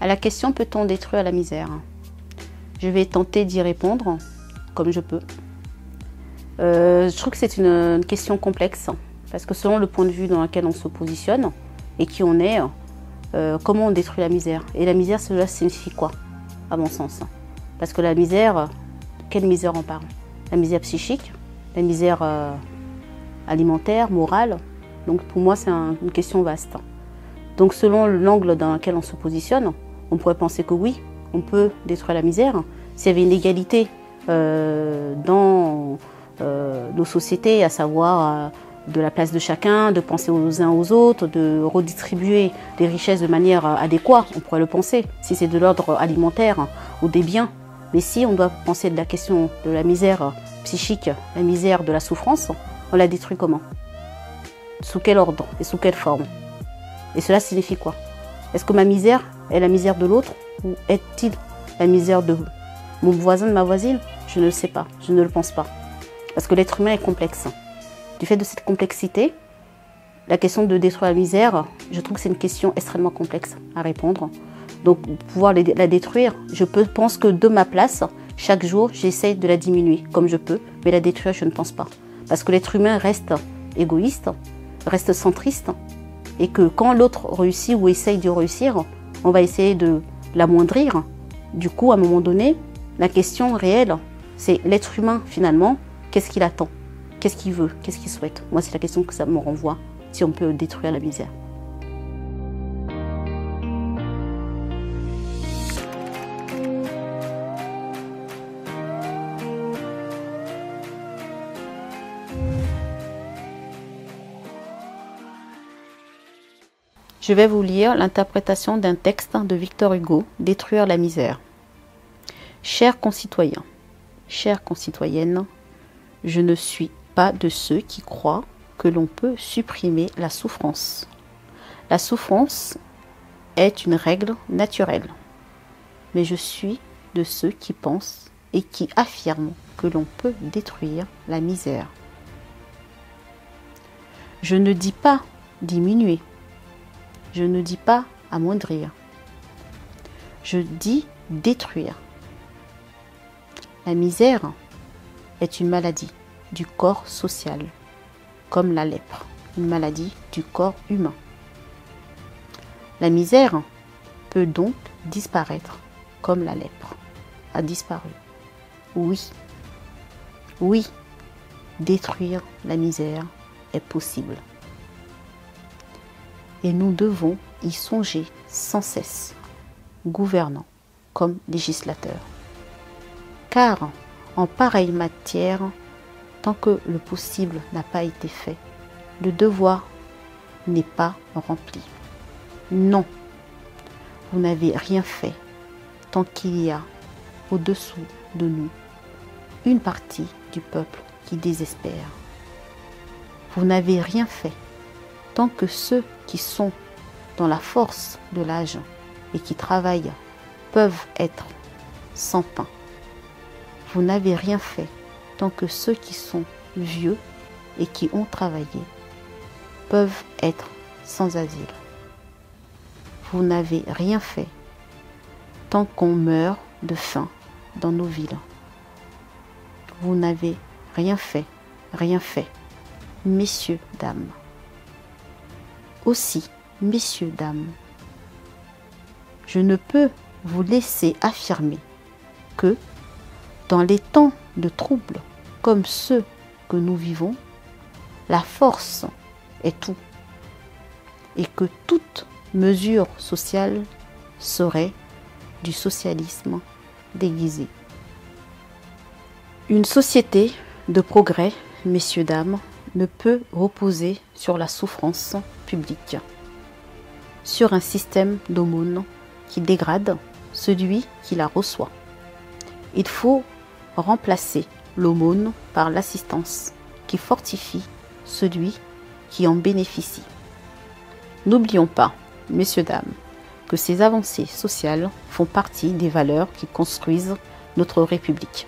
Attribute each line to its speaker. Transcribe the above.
Speaker 1: À la question « Peut-on détruire la misère ?» Je vais tenter d'y répondre comme je peux. Je trouve que c'est une question complexe parce que selon le point de vue dans lequel on se positionne et qui on est, comment on détruit la misère? Et la misère, cela signifie quoi, à mon sens? Parce que la misère, quelle misère on parle? La misère psychique, la misère alimentaire, morale. Donc pour moi, c'est une question vaste. Donc selon l'angle dans lequel on se positionne, on pourrait penser que oui, on peut détruire la misère. S'il y avait une égalité dans nos sociétés, à savoir de la place de chacun, de penser aux uns aux autres, de redistribuer les richesses de manière adéquate, on pourrait le penser, si c'est de l'ordre alimentaire ou des biens. Mais si on doit penser de la question de la misère psychique, la misère de la souffrance, on la détruit comment? Sous quel ordre et sous quelle forme? Et cela signifie quoi? Est-ce que ma misère est la misère de l'autre ou est-il la misère de mon voisin, de ma voisine? Je ne le sais pas, je ne le pense pas. Parce que l'être humain est complexe. Du fait de cette complexité, la question de détruire la misère, je trouve que c'est une question extrêmement complexe à répondre. Donc pour pouvoir la détruire, pense que de ma place, chaque jour, j'essaye de la diminuer comme je peux, mais la détruire, je ne pense pas. Parce que l'être humain reste égoïste, reste centriste, et que quand l'autre réussit ou essaye de réussir, on va essayer de l'amoindrir. Du coup, à un moment donné, la question réelle, c'est l'être humain finalement, qu'est-ce qu'il attend? Qu'est-ce qu'il veut? Qu'est-ce qu'il souhaite? Moi, c'est la question que ça me renvoie, si on peut détruire la misère. Je vais vous lire l'interprétation d'un texte de Victor Hugo, « Détruire la misère ». Chers concitoyens, chères concitoyennes, je ne suis pas de ceux qui croient que l'on peut supprimer la souffrance. La souffrance est une règle naturelle, mais je suis de ceux qui pensent et qui affirment que l'on peut détruire la misère. Je ne dis pas diminuer. Je ne dis pas amoindrir. Je dis détruire. La misère est une maladie du corps social, comme la lèpre, une maladie du corps humain. La misère peut donc disparaître comme la lèpre a disparu. Oui, oui, détruire la misère est possible. Et nous devons y songer sans cesse, gouvernants comme législateurs. Car en pareille matière, tant que le possible n'a pas été fait, le devoir n'est pas rempli. Non, vous n'avez rien fait tant qu'il y a au-dessous de nous une partie du peuple qui désespère. Vous n'avez rien fait tant que ceux qui sont dans la force de l'âge et qui travaillent peuvent être sans pain. Vous n'avez rien fait tant que ceux qui sont vieux et qui ont travaillé peuvent être sans asile. Vous n'avez rien fait tant qu'on meurt de faim dans nos villes. Vous n'avez rien fait, messieurs, dames. Aussi, messieurs, dames, je ne peux vous laisser affirmer que, dans les temps de troubles comme ceux que nous vivons, la force est tout, et que toute mesure sociale serait du socialisme déguisé. Une société de progrès, messieurs, dames, ne peut reposer sur la souffrance publique, sur un système d'aumône qui dégrade celui qui la reçoit. Il faut remplacer l'aumône par l'assistance qui fortifie celui qui en bénéficie. N'oublions pas, messieurs, dames, que ces avancées sociales font partie des valeurs qui construisent notre République.